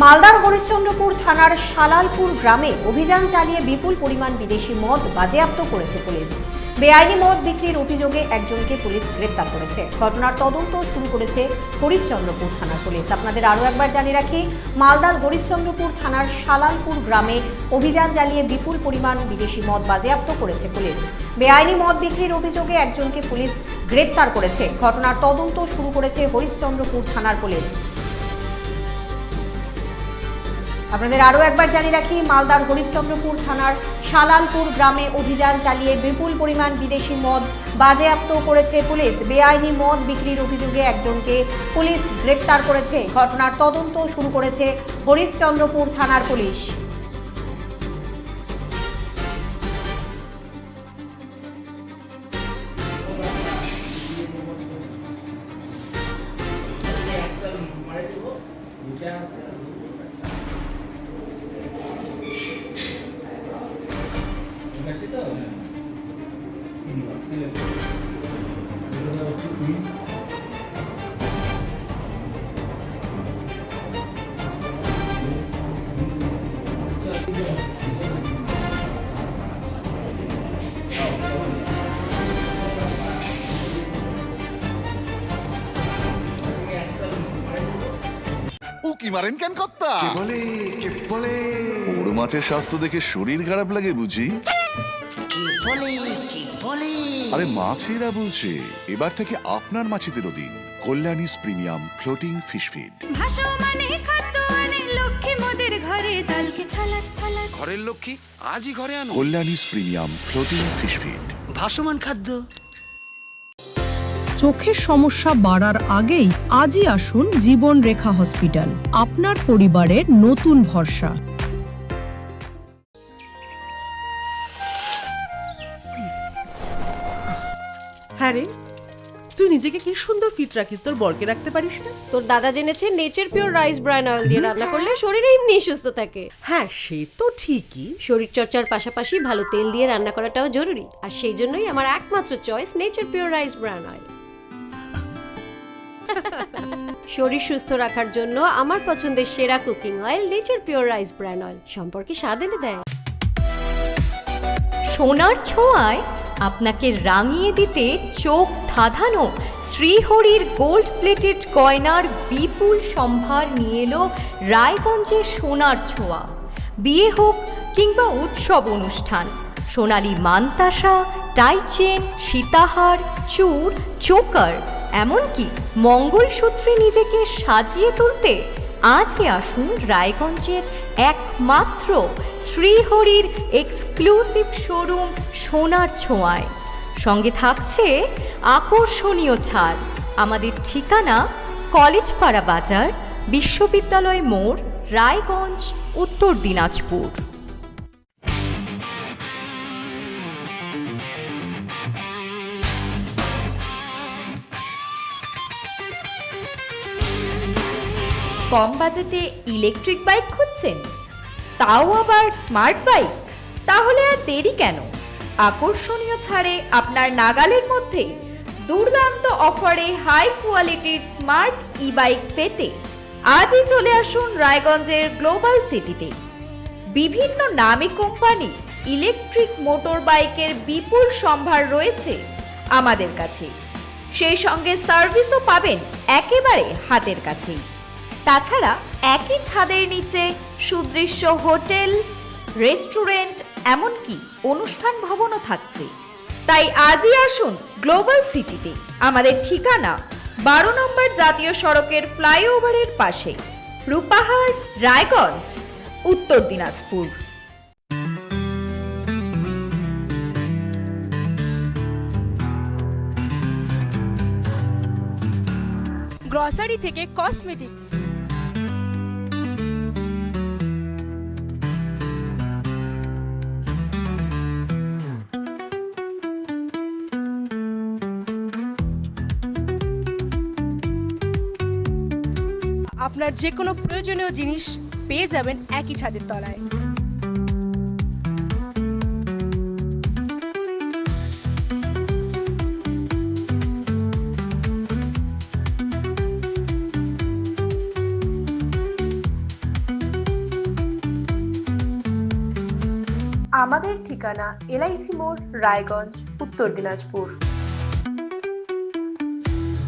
মালদার হরিশ্চন্দ্রপুর থানার শালালপুর গ্রামে অভিযান চালিয়ে বিপুল পরিমাণ বিদেশি মদ বাজেয়াপ্ত করেছে পুলিশ। বেআইনি মদ বিক্রির অভিযোগে একজনকে পুলিশ গ্রেফতার করেছে। ঘটনার তদন্ত শুরু করেছে হরিশ্চন্দ্রপুর থানার পুলিশ। আপনাদের আরও একবার জানিয়ে রাখি, মালদার হরিশ্চন্দ্রপুর থানার শালালপুর গ্রামে অভিযান চালিয়ে বিপুল পরিমাণ বিদেশি মদ বাজেয়াপ্ত করেছে পুলিশ। বেআইনি মদ বিক্রির অভিযোগে একজনকে পুলিশ গ্রেফতার করেছে। ঘটনার তদন্ত শুরু করেছে হরিশ্চন্দ্রপুর থানার পুলিশ। আপনাদের আরও একবার জানিয়ে রাখি, মালদার হরিশ্চন্দ্রপুর থানার শালালপুর গ্রামে অভিযান চালিয়ে বিপুল পরিমাণ বিদেশি মদ বাজেয়াপ্ত করেছে পুলিশ। বেআইনি মদ বিক্রির অভিযোগে একজনকে পুলিশ গ্রেফতার করেছে। ঘটনার তদন্ত শুরু করেছে হরিশ্চন্দ্রপুর থানার পুলিশ। উকি মারেন কেন কর্তা? কে বলে বড় মাছের স্বাস্থ্য দেখে শরীর খারাপ লাগে বুঝি? কে বলে আরে মাছেরা বলছে, এবার থেকে আপনার মাছেদেরও দিন কল্যাণীস প্রিমিয়াম ফ্লোটিং ফিশ ফিড। ঘরের লক্ষ্মী আজই ঘরে আনো। কল্যাণীস প্রিমিয়াম ফ্লোটিং ফিশ ফিড। ভাসমান খাদ্য। চোখের সমস্যা বাড়ার আগেই আজই আসুন জীবন রেখা হসপিটাল, আপনার পরিবারের নতুন ভরসা। হ্যাঁ রে, তুই নিজেকে কি সুন্দর ফিট রাখিস, তোর বরকে রাখতে পারিস না? তোর দাদা জেনেছে nature pure rice bran oil দিয়ে রান্না করলে শরীর এমনি সুস্থ থাকে। হ্যাঁ, সে তো ঠিকই। শরীর চর্চার পাশাপাশি ভালো তেল দিয়ে রান্না করাটাও জরুরি, আর সেই জন্যই আমার একমাত্র choice nature pure rice bran oil. শরীর সুস্থ রাখার জন্য আমার পছন্দের সেরা cooking oil nature pure rice bran oil, সম্পর্কে স্বাদ এনে দেয়। সোনার ছোঁয়ায় আপনাকে রাঙিয়ে দিতে চোখ ধাঁধানো শ্রীহরির গোল্ড প্লেটেড গয়নার বিপুল সম্ভার নিয়ে এলো রায়গঞ্জের সোনার ছোঁয়া। বিয়ে হোক কিংবা উৎসব অনুষ্ঠান, সোনালী মানতাসা, টাইচেন, সীতাহার, চূড়, চোকার, এমনকি মঙ্গলসূত্রে নিজেকে সাজিয়ে তুলতে আজই আসুন রায়গঞ্জের একমাত্র শ্রীহরির এক্সক্লুসিভ শোরুম সোনার ছোঁয়ায়। সঙ্গে থাকছে আকর্ষণীয় ছাড়। আমাদের ঠিকানা কলেজপাড়া বাজার, বিশ্ববিদ্যালয় মোড়, রায়গঞ্জ, উত্তর দিনাজপুর। কম বাজেটে ইলেকট্রিক বাইক খুঁজছেন, তাও আবার স্মার্ট বাইক? তাহলে আর দেরি কেন? আকর্ষণীয় ছাড়ে আপনার নাগালের মধ্যে দুর্দান্ত অফারে হাই কোয়ালিটির স্মার্ট ই বাইক পেতে আজই চলে আসুন রায়গঞ্জের গ্লোবাল সিটিতে। বিভিন্ন নামী কোম্পানি ইলেকট্রিক মোটর বাইকের বিপুল সম্ভার রয়েছে আমাদের কাছে। সেই সঙ্গে সার্ভিসও পাবেন একেবারে হাতের কাছেই। তাছাড়া একই ছাদের নিচে সুদৃশ্য হোটেল, রেস্টুরেন্ট, এমনকি অনুষ্ঠান ভবনও থাকছে। তাই আজই আসুন গ্লোবাল সিটিতে। আমাদের ঠিকানা 12 নম্বর জাতীয় সড়কের ফ্লাইওভারের পাশে, রূপাহার, রায়গঞ্জ, উত্তর দিনাজপুর। গ্রসারি থেকে কসমেটিক্স, আপনার যে কোনো প্রয়োজনীয় জিনিস পেয়ে যাবেন একই ছাদের তলায়। আমাদের ঠিকানা এলআইসি মোড়, রায়গঞ্জ, উত্তর দিনাজপুর।